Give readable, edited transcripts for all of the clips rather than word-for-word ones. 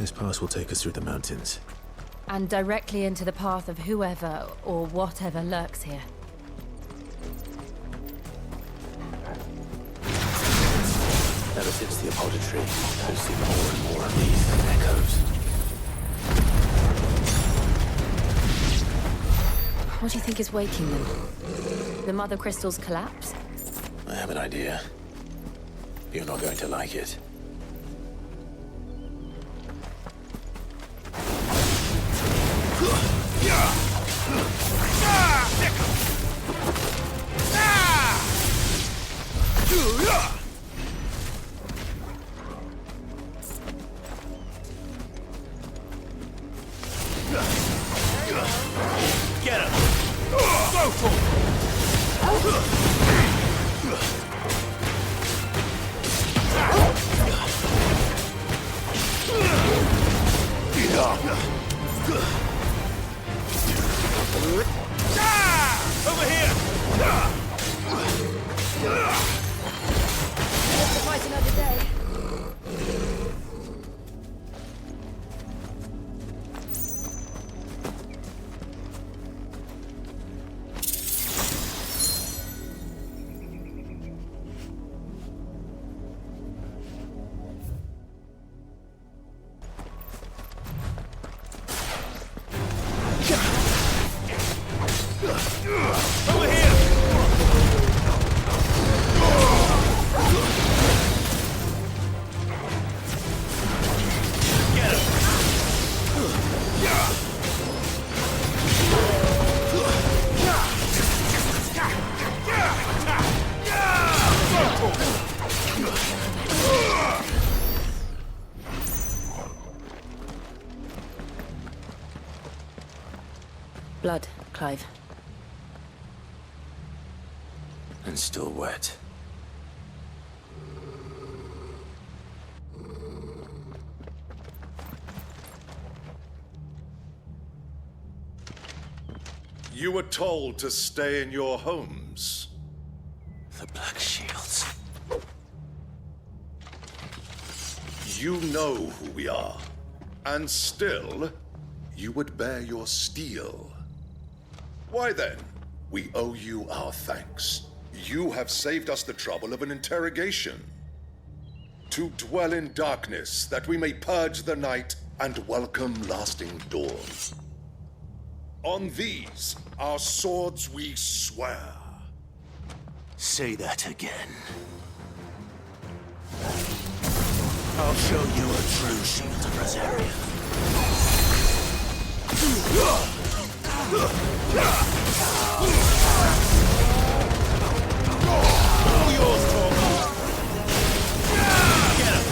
This pass will take us through the mountains. And directly into the path of whoever or whatever lurks here. Ever since the apodatory, I've seen more and more of these echoes. What do you think is waking them? The mother crystal's collapse? I have an idea. You're not going to like it. Get him! Go for it! Over here! Live to fight another day. Over here! Get him! Blood, Clive. And still wet. You were told to stay in your homes. The Black Shields. You know who we are. And still, you would bear your steel. Why then, we owe you our thanks. You have saved us the trouble of an interrogation. To dwell in darkness, that we may purge the night and welcome lasting dawn. On these, our swords we swear. Say that again. I'll show you a true shield of Rosaria. All yours, Torgal! Get him!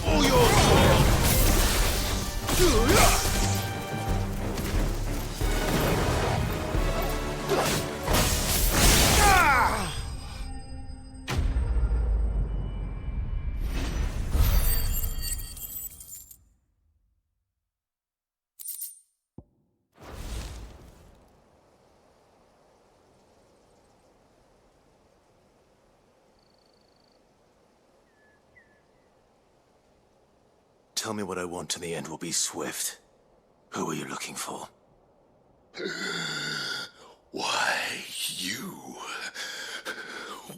All yours, Tell me what I want and the end will be swift. Who are you looking for? Why, you.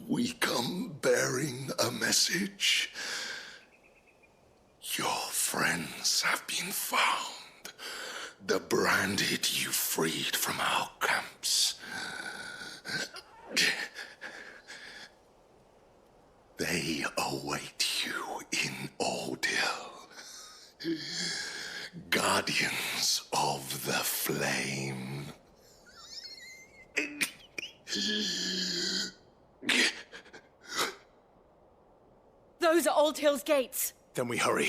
We come bearing a message. Your friends have been found. The branded you freed from our camps. They await you in Ordeal. Guardians of the Flame. Those are Old Hill's gates. Then we hurry.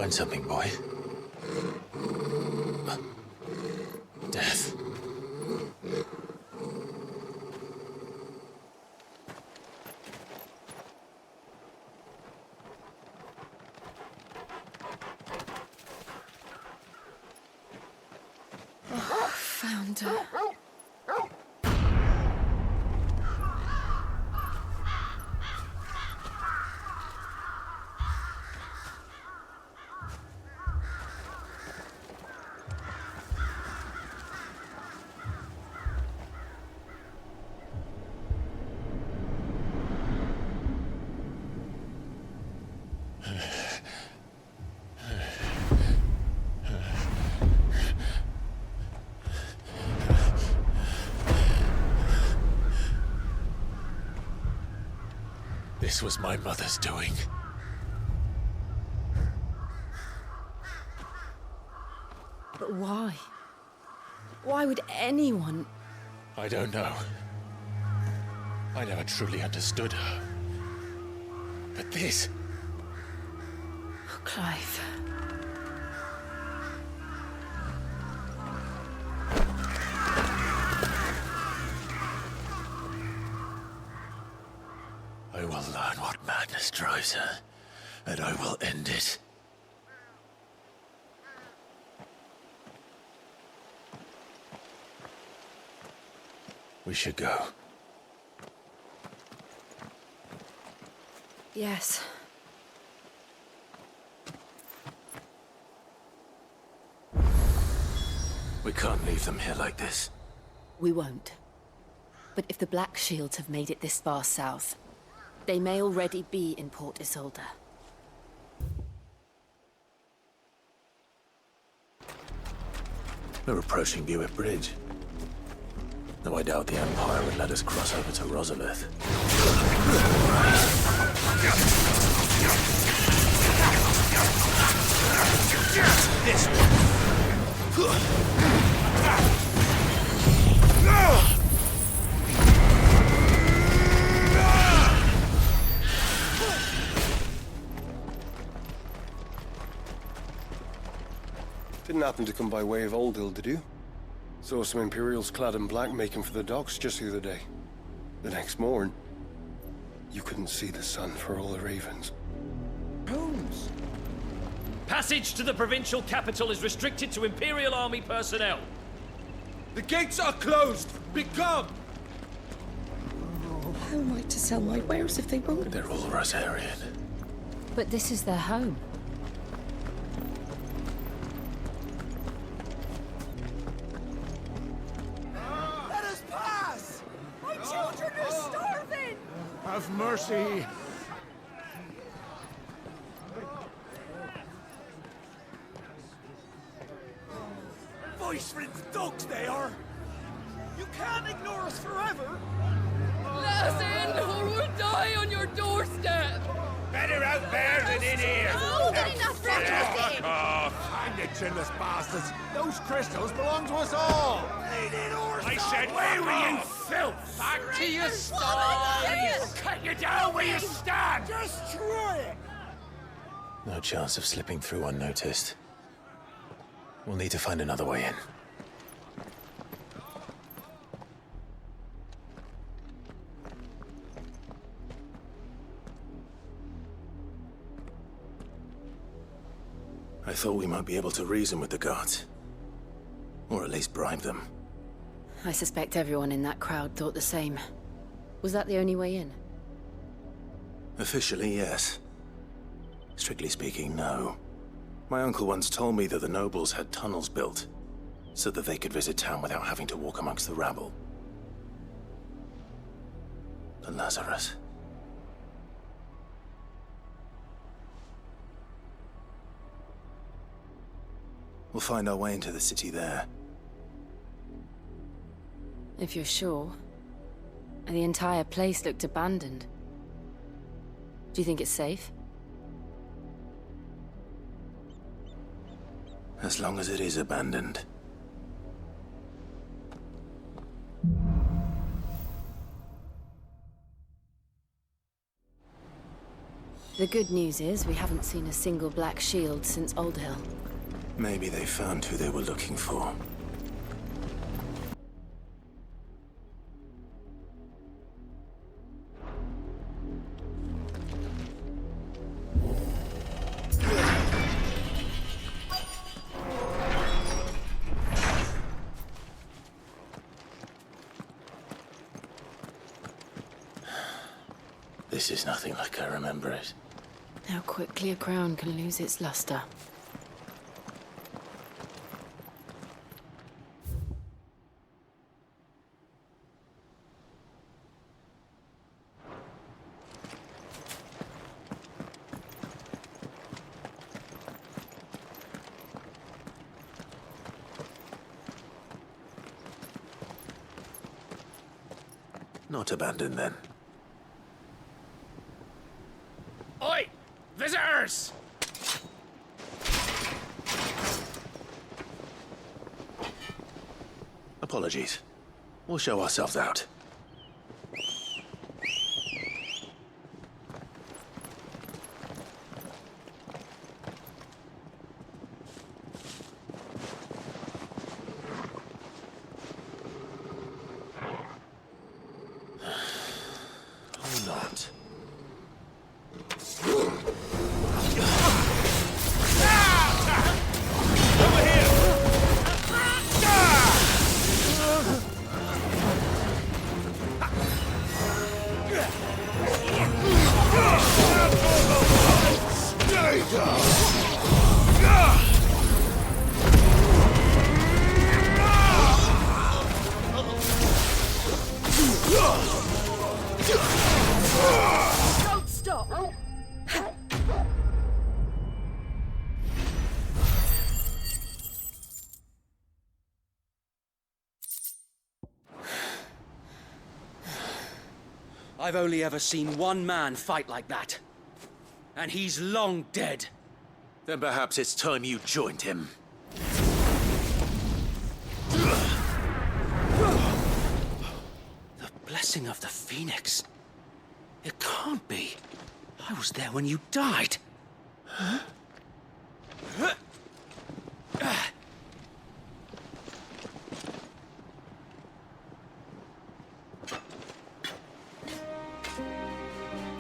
Find something, boy. Death. Found her. This was my mother's doing. But why? Why would anyone... I don't know. I never truly understood her. But this... Oh, Clive. I will learn what madness drives her, and I will end it. We should go. Yes. We can't leave them here like this. We won't. But if the Black Shields have made it this far south, they may already be in Port Isolde. We're approaching Buick Bridge. Though I doubt the Empire would let us cross over to Rosalith. This Didn't happen to come by way of Oldhill, did you? Saw some Imperials clad in black making for the docks just the other day. The next morn, you couldn't see the sun for all the ravens. Holmes. Passage to the provincial capital is restricted to Imperial Army personnel. The gates are closed. Become. Oh, how am I to sell my wares if they won't? They're all Rosarian. But this is their home. Let us pass! My children are starving! Have mercy. Voice-ridden dogs they are! You can't ignore us forever! Let us in, or we'll die on your doorstep! Better out there than in here! Oh, get enough for everything! Hang the chinless bastards! Those crystals belong to us all! I said, where were you, filth? Back to your style! Cut you down where you stand! Just try it! No chance of slipping through unnoticed. We'll need to find another way in. I thought we might be able to reason with the guards. Or at least bribe them. I suspect everyone in that crowd thought the same. Was that the only way in? Officially, yes. Strictly speaking, no. My uncle once told me that the nobles had tunnels built, so that they could visit town without having to walk amongst the rabble. The Lazarus. We'll find our way into the city there. If you're sure. The entire place looked abandoned. Do you think it's safe? As long as it is abandoned. The good news is we haven't seen a single black shield since Old Hill. Maybe they found who they were looking for. This is nothing like I remember it. How quickly a crown can lose its luster. Not abandoned, then. Oi! Visitors! Apologies. We'll show ourselves out. Or not. Don't stop! I've only ever seen one man fight like that. And he's long dead. Then perhaps it's time you joined him. The blessing of the Phoenix. It can't be. I was there when you died. Huh?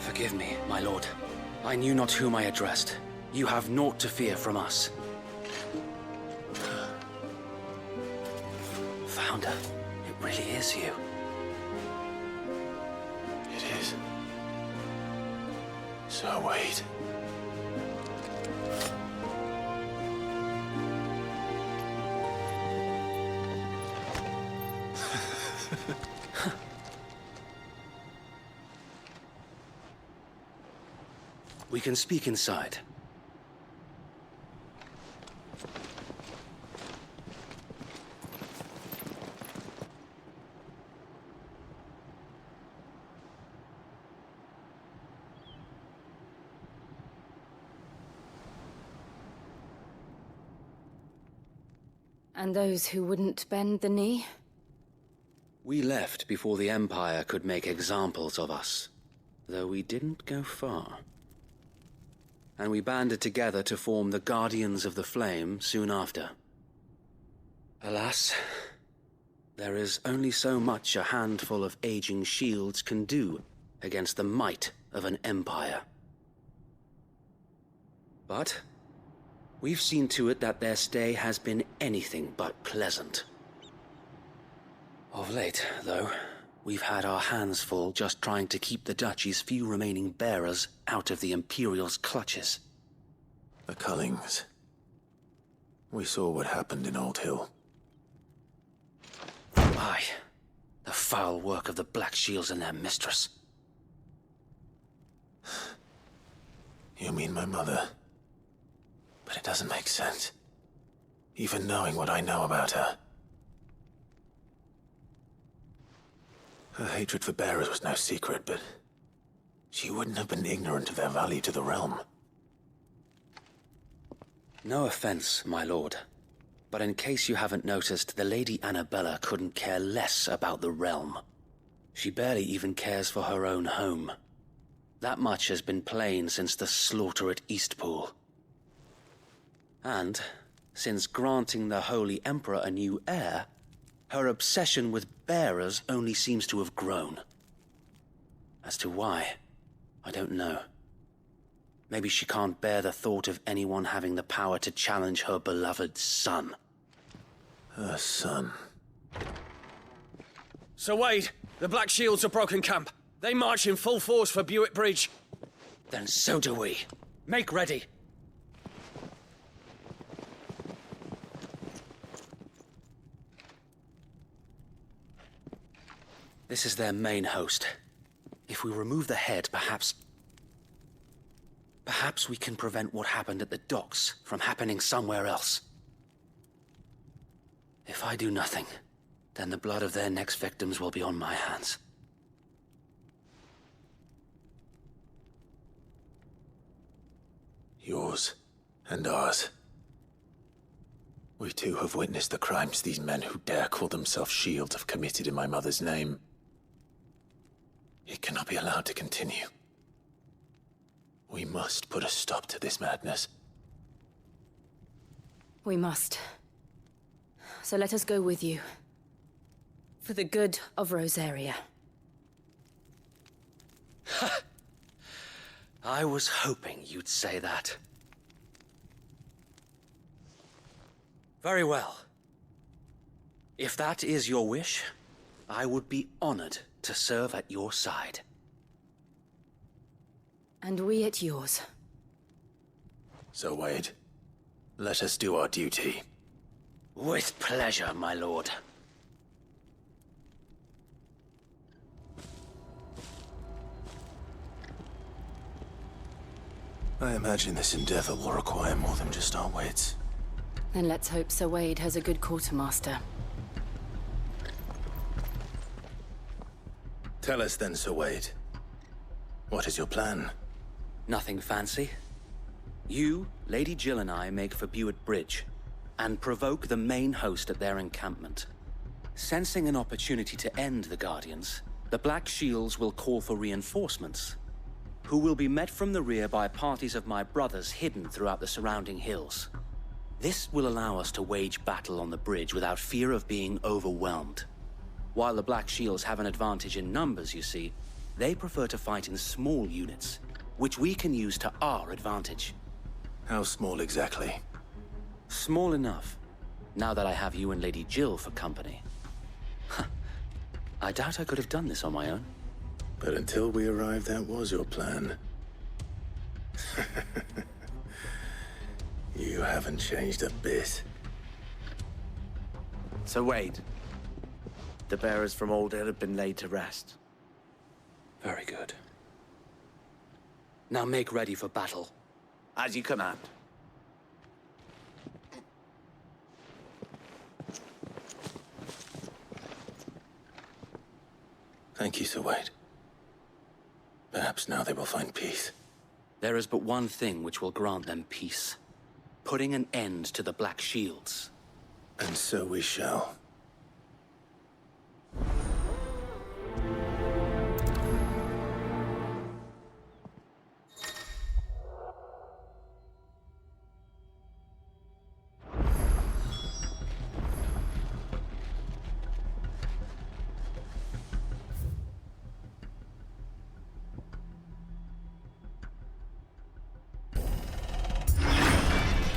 Forgive me, my lord. I knew not whom I addressed. You have naught to fear from us. Founder, it really is you. It is. So wait. We can speak inside. And those who wouldn't bend the knee? We left before the Empire could make examples of us, though we didn't go far. And we banded together to form the Guardians of the Flame soon after. Alas, there is only so much a handful of aging shields can do against the might of an empire. But we've seen to it that their stay has been anything but pleasant. Of late, though, we've had our hands full just trying to keep the Duchy's few remaining bearers out of the Imperial's clutches. The Cullings. We saw what happened in Old Hill. Aye. The foul work of the Black Shields and their mistress. You mean my mother? But it doesn't make sense. Even knowing what I know about her. Her hatred for bearers was no secret, but she wouldn't have been ignorant of their value to the realm. No offense, my lord. But in case you haven't noticed, the Lady Annabella couldn't care less about the realm. She barely even cares for her own home. That much has been plain since the slaughter at Eastpool. And, since granting the Holy Emperor a new heir, her obsession with bearers only seems to have grown. As to why, I don't know. Maybe she can't bear the thought of anyone having the power to challenge her beloved son. Her son. Sir Wade, the Black Shields have broken camp. They march in full force for Buick Bridge. Then so do we. Make ready. This is their main host. If we remove the head, perhaps we can prevent what happened at the docks from happening somewhere else. If I do nothing, then the blood of their next victims will be on my hands. Yours and ours. We too have witnessed the crimes these men who dare call themselves Shields have committed in my mother's name. It cannot be allowed to continue. We must put a stop to this madness. We must. So let us go with you. For the good of Rosaria. I was hoping you'd say that. Very well. If that is your wish, I would be honored to serve at your side. And we at yours. So, Wade, let us do our duty. With pleasure, my lord. I imagine this endeavor will require more than just our wits. Then let's hope Sir Wade has a good quartermaster. Tell us then, Sir Wade. What is your plan? Nothing fancy. You, Lady Jill and I make for Buick Bridge, and provoke the main host at their encampment. Sensing an opportunity to end the Guardians, the Black Shields will call for reinforcements, who will be met from the rear by parties of my brothers hidden throughout the surrounding hills. This will allow us to wage battle on the bridge without fear of being overwhelmed. While the Black Shields have an advantage in numbers, you see, they prefer to fight in small units, which we can use to our advantage. How small exactly? Small enough, now that I have you and Lady Jill for company. I doubt I could have done this on my own. But until we arrived, that was your plan. You haven't changed a bit. Sir Wade, the bearers from Old Hill have been laid to rest. Very good. Now make ready for battle. As you command. Thank you, Sir Wade. Perhaps now they will find peace. There is but one thing which will grant them peace. Putting an end to the Black Shields. And so we shall.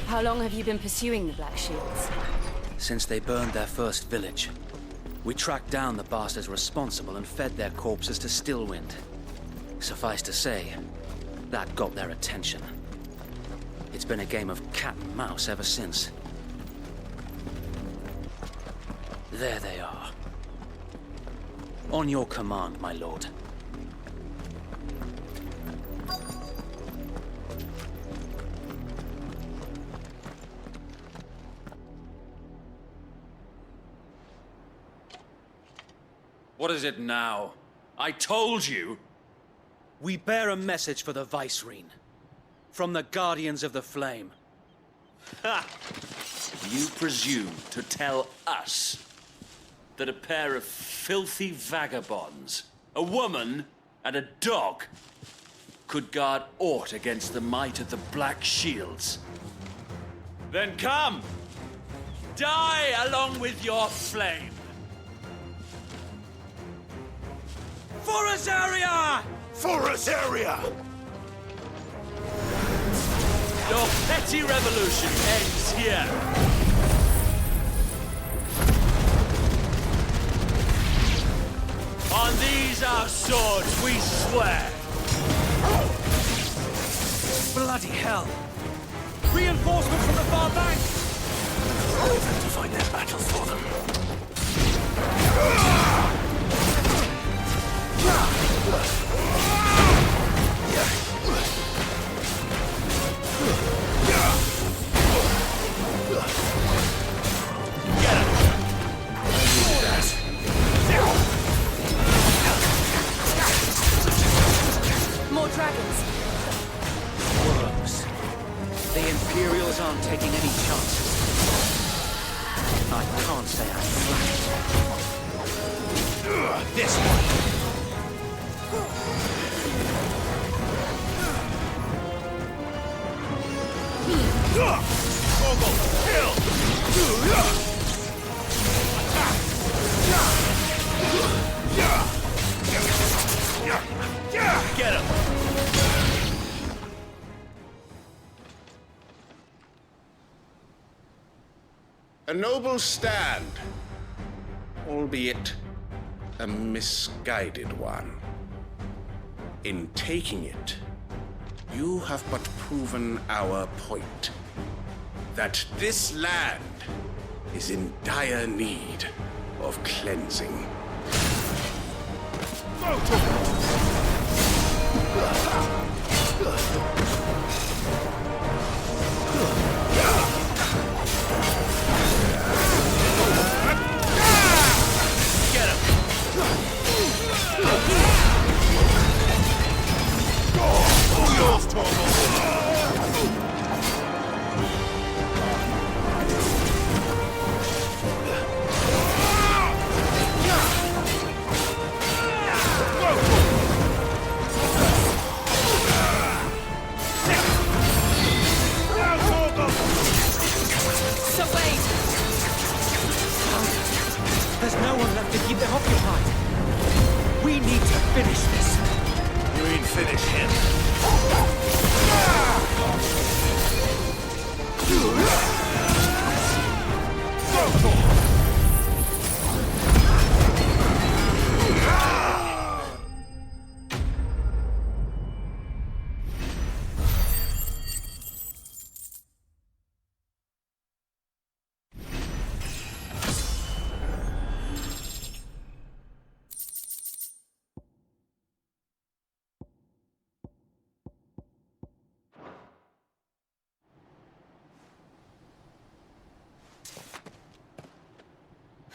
How long have you been pursuing the Black Shields? Since they burned their first village. We tracked down the bastards responsible and fed their corpses to Stillwind. Suffice to say, that got their attention. It's been a game of cat and mouse ever since. There they are. On your command, my lord. What is it now? I told you! We bear a message for the Vicereine. From the Guardians of the Flame. Ha! You presume to tell us that a pair of filthy vagabonds, a woman and a dog, could guard aught against the might of the Black Shields. Then come! Die along with your flame! For Azaria! For Azaria! Your petty revolution ends here. On these our swords we swear. Bloody hell! Reinforcements from the far bank! Leave them to fight their battles for them. More dragons. Worms. The Imperials aren't taking any chances. I can't say I'm flattered. This one! Ogre, kill! Attack! Get him! A noble stand, albeit a misguided one. In taking it, you have but proven our point, that this land is in dire need of cleansing. There's no one left to keep them occupied. We need to finish this. You mean finish him?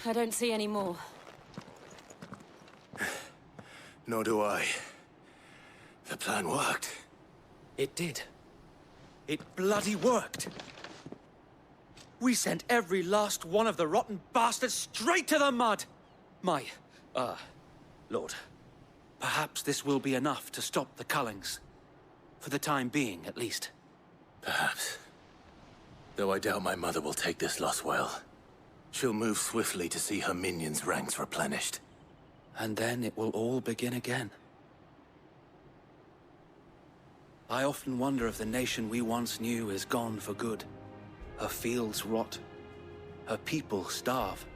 I don't see any more. Nor do I. The plan worked. It did. It bloody worked. We sent every last one of the rotten bastards straight to the mud! Lord. Perhaps this will be enough to stop the Cullings. For the time being, at least. Perhaps. Though I doubt my mother will take this loss well. She'll move swiftly to see her minions' ranks replenished. And then it will all begin again. I often wonder if the nation we once knew is gone for good. Her fields rot. Her people starve.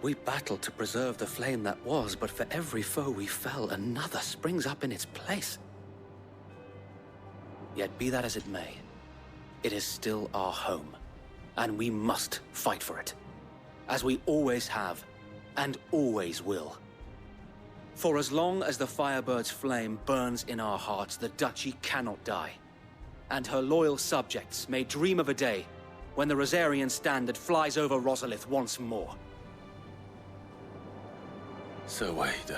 We battled to preserve the flame that was, but for every foe we fell, another springs up in its place. Yet be that as it may, it is still our home, and we must fight for it. As we always have, and always will. For as long as the Firebird's flame burns in our hearts, the Duchy cannot die. And her loyal subjects may dream of a day when the Rosarian standard flies over Rosalith once more. So wait,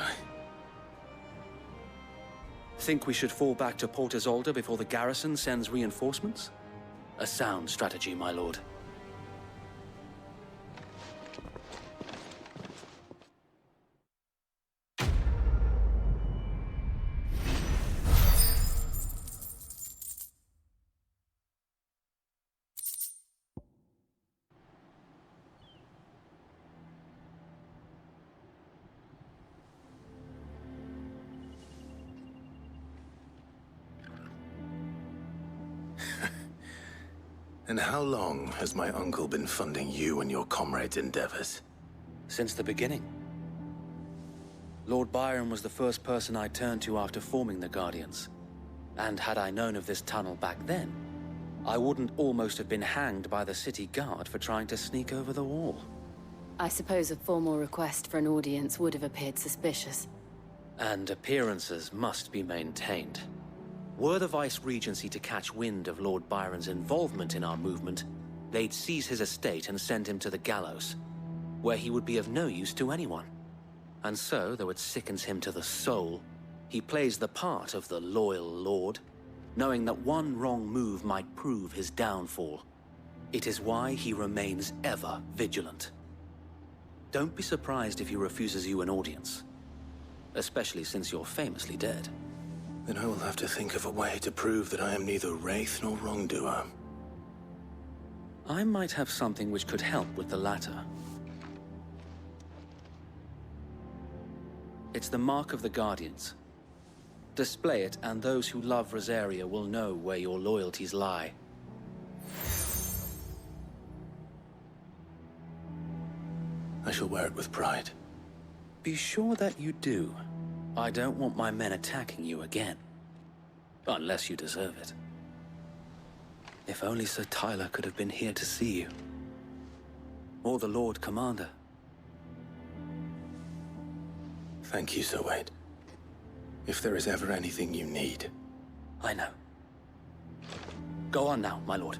Think we should fall back to Port Isolde before the garrison sends reinforcements? A sound strategy, my lord. And how long has my uncle been funding you and your comrades' endeavors? Since the beginning. Lord Byron was the first person I turned to after forming the Guardians. And had I known of this tunnel back then, I wouldn't almost have been hanged by the city guard for trying to sneak over the wall. I suppose a formal request for an audience would have appeared suspicious. And appearances must be maintained. Were the Vice-Regency to catch wind of Lord Byron's involvement in our movement, they'd seize his estate and send him to the gallows, where he would be of no use to anyone. And so, though it sickens him to the soul, he plays the part of the loyal lord, knowing that one wrong move might prove his downfall. It is why he remains ever vigilant. Don't be surprised if he refuses you an audience, especially since you're famously dead. Then I will have to think of a way to prove that I am neither wraith nor wrongdoer. I might have something which could help with the latter. It's the mark of the Guardians. Display it, and those who love Rosaria will know where your loyalties lie. I shall wear it with pride. Be sure that you do. I don't want my men attacking you again. Unless you deserve it. If only Sir Tyler could have been here to see you. Or the Lord Commander. Thank you, Sir Wade. If there is ever anything you need. I know. Go on now, my lord.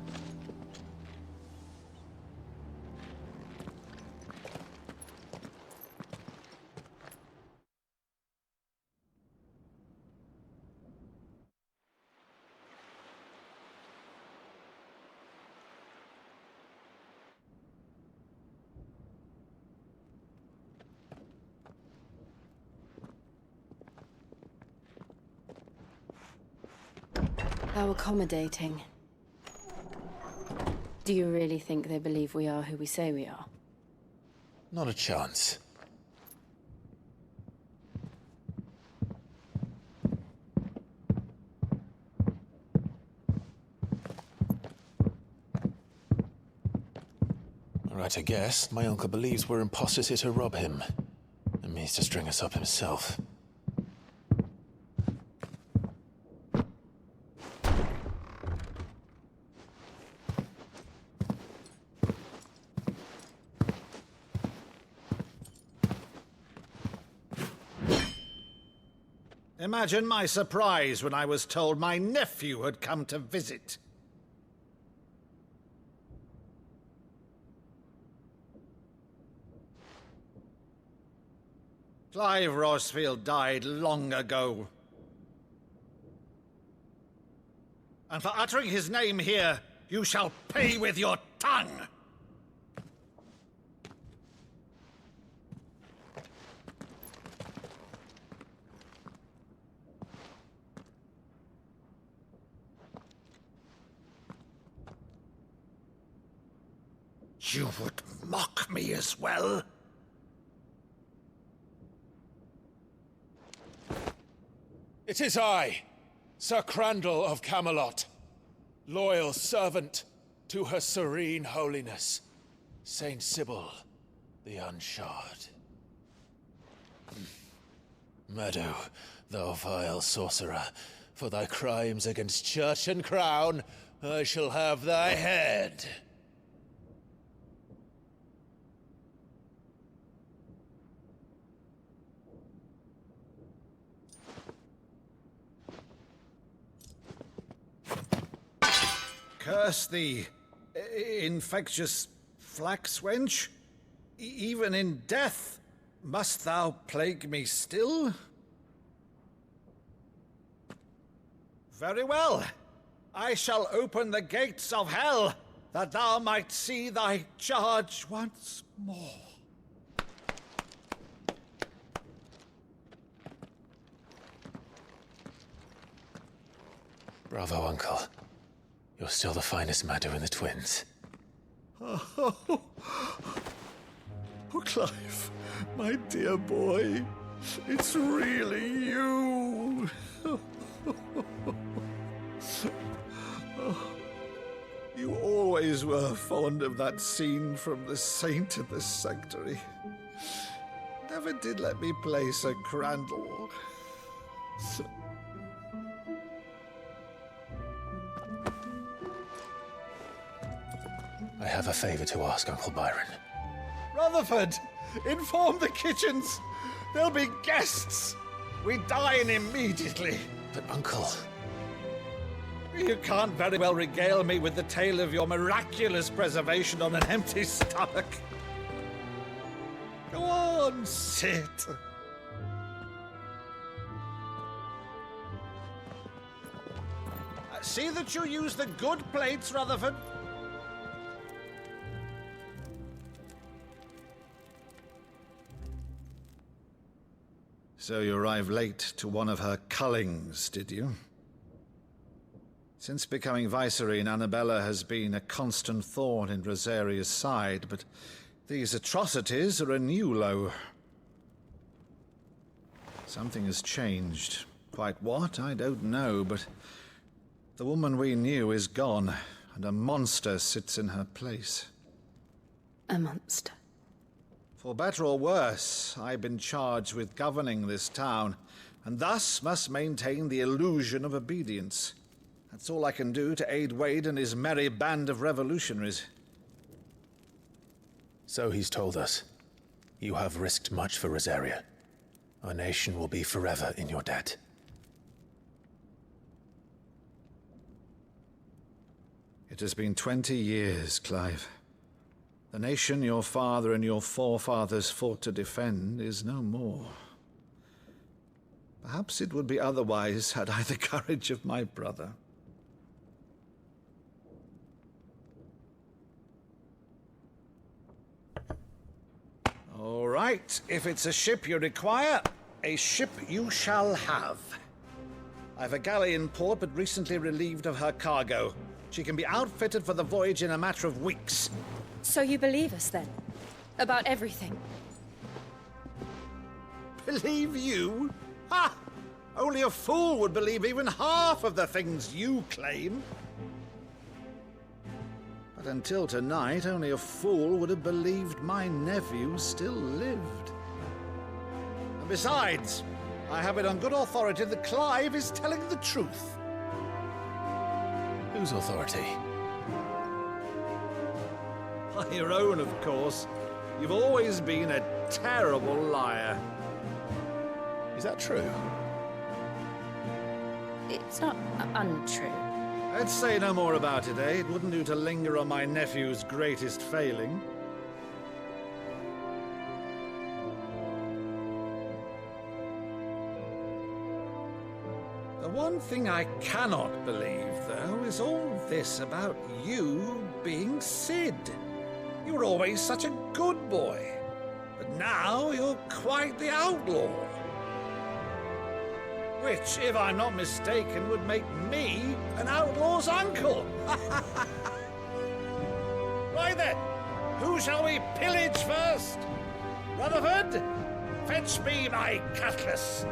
How accommodating. Do you really think they believe we are who we say we are? Not a chance. Right, I guess. My uncle believes we're imposters here to rob him. And means to string us up himself. Imagine my surprise when I was told my nephew had come to visit. Clive Rosfield died long ago. And for uttering his name here, you shall pay with your tongue! You would mock me as well? It is I, Sir Crandall of Camelot, loyal servant to Her Serene Holiness, Saint Sybil the Unshod. Meadow, thou vile sorcerer, for thy crimes against church and crown, I shall have thy head. Curse thee, infectious flax wench. Even in death, must thou plague me still? Very well. I shall open the gates of hell, that thou might see thy charge once more. Bravo, Uncle. You're still the finest Maddo in the twins. Oh, Clive, my dear boy, it's really you. You always always were fond of that scene from The Saint and the Sanctuary. Never did let me play Sir Crandall. I have a favor to ask, Uncle Byron. Rutherford, inform the kitchens. There'll be guests. We dine immediately. But, Uncle... You can't very well regale me with the tale of your miraculous preservation on an empty stomach. Go on, sit. See that you use the good plates, Rutherford. So you arrived late to one of her cullings, did you? Since becoming Vicereine, Annabella has been a constant thorn in Rosaria's side, but these atrocities are a new low. Something has changed. Quite what, I don't know, but the woman we knew is gone, and a monster sits in her place. A monster? For better or worse, I've been charged with governing this town, and thus must maintain the illusion of obedience. That's all I can do to aid Wade and his merry band of revolutionaries. So he's told us. You have risked much for Rosaria. Our nation will be forever in your debt. It has been 20 years, Clive. The nation your father and your forefathers fought to defend is no more. Perhaps it would be otherwise had I the courage of my brother. All right, if it's a ship you require, a ship you shall have. I've a galley in port, but recently relieved of her cargo. She can be outfitted for the voyage in a matter of weeks. So you believe us, then? About everything? Believe you? Ha! Only a fool would believe even half of the things you claim. But until tonight, only a fool would have believed my nephew still lived. And besides, I have it on good authority that Clive is telling the truth. Whose authority? By your own, of course. You've always been a terrible liar. Is that true? It's not untrue. Let's say no more about it, eh? It wouldn't do to linger on my nephew's greatest failing. The one thing I cannot believe, though, is all this about you being Sid. You were always such a good boy, but now you're quite the outlaw. Which, if I'm not mistaken, would make me an outlaw's uncle. Right then, who shall we pillage first? Rutherford, fetch me my cutlass.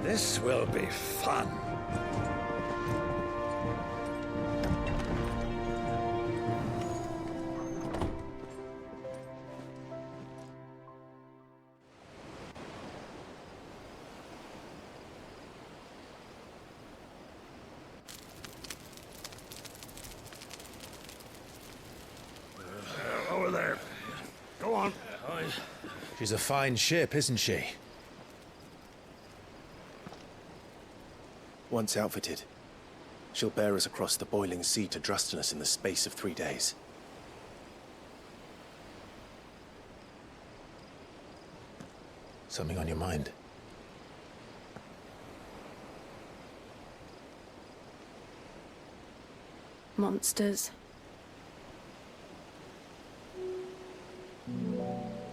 This will be fun. Over there. Go on. She's a fine ship, isn't she? Once outfitted, she'll bear us across the boiling sea to Drustinus in the space of 3 days. Something on your mind? Monsters.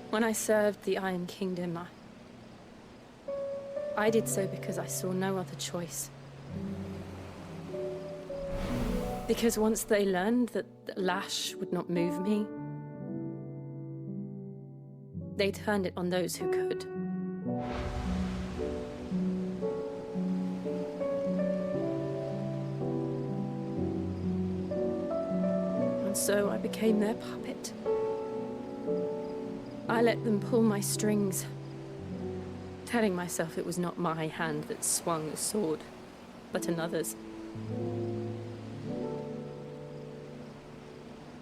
When I served the Iron Kingdom, I did so because I saw no other choice. Because once they learned that the lash would not move me, they turned it on those who could. so I became their puppet. I let them pull my strings, telling myself it was not my hand that swung the sword, but another's.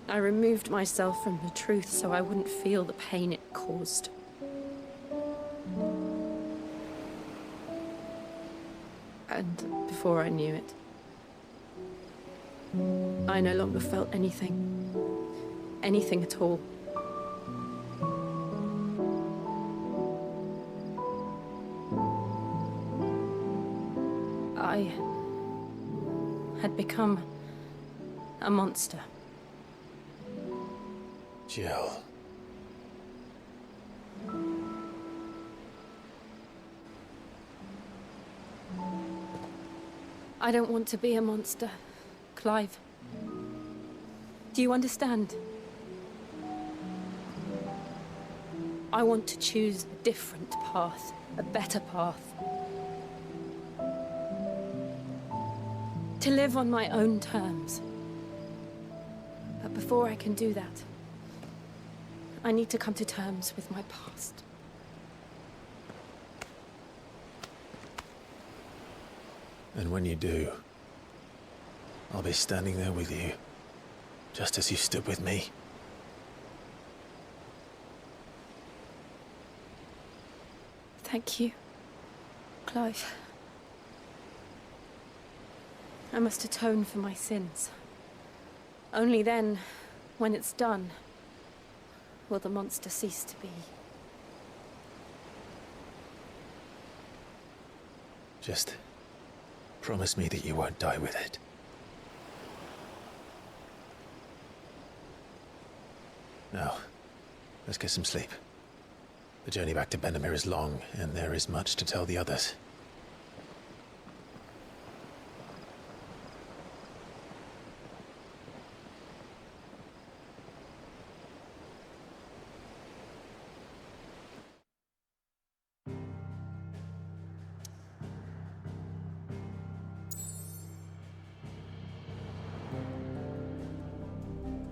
I removed myself from the truth so I wouldn't feel the pain it caused. And before I knew it, I no longer felt anything. Anything at all. I had become a monster. Jill. I don't want to be a monster, Clive. Do you understand? I want to choose a different path, a better path. To live on my own terms. But before I can do that, I need to come to terms with my past. And when you do, I'll be standing there with you, just as you stood with me. Thank you, Clive. I must atone for my sins. Only then, when it's done, will the monster cease to be. Just promise me that you won't die with it. Now, let's get some sleep. The journey back to Benamir is long, and there is much to tell the others.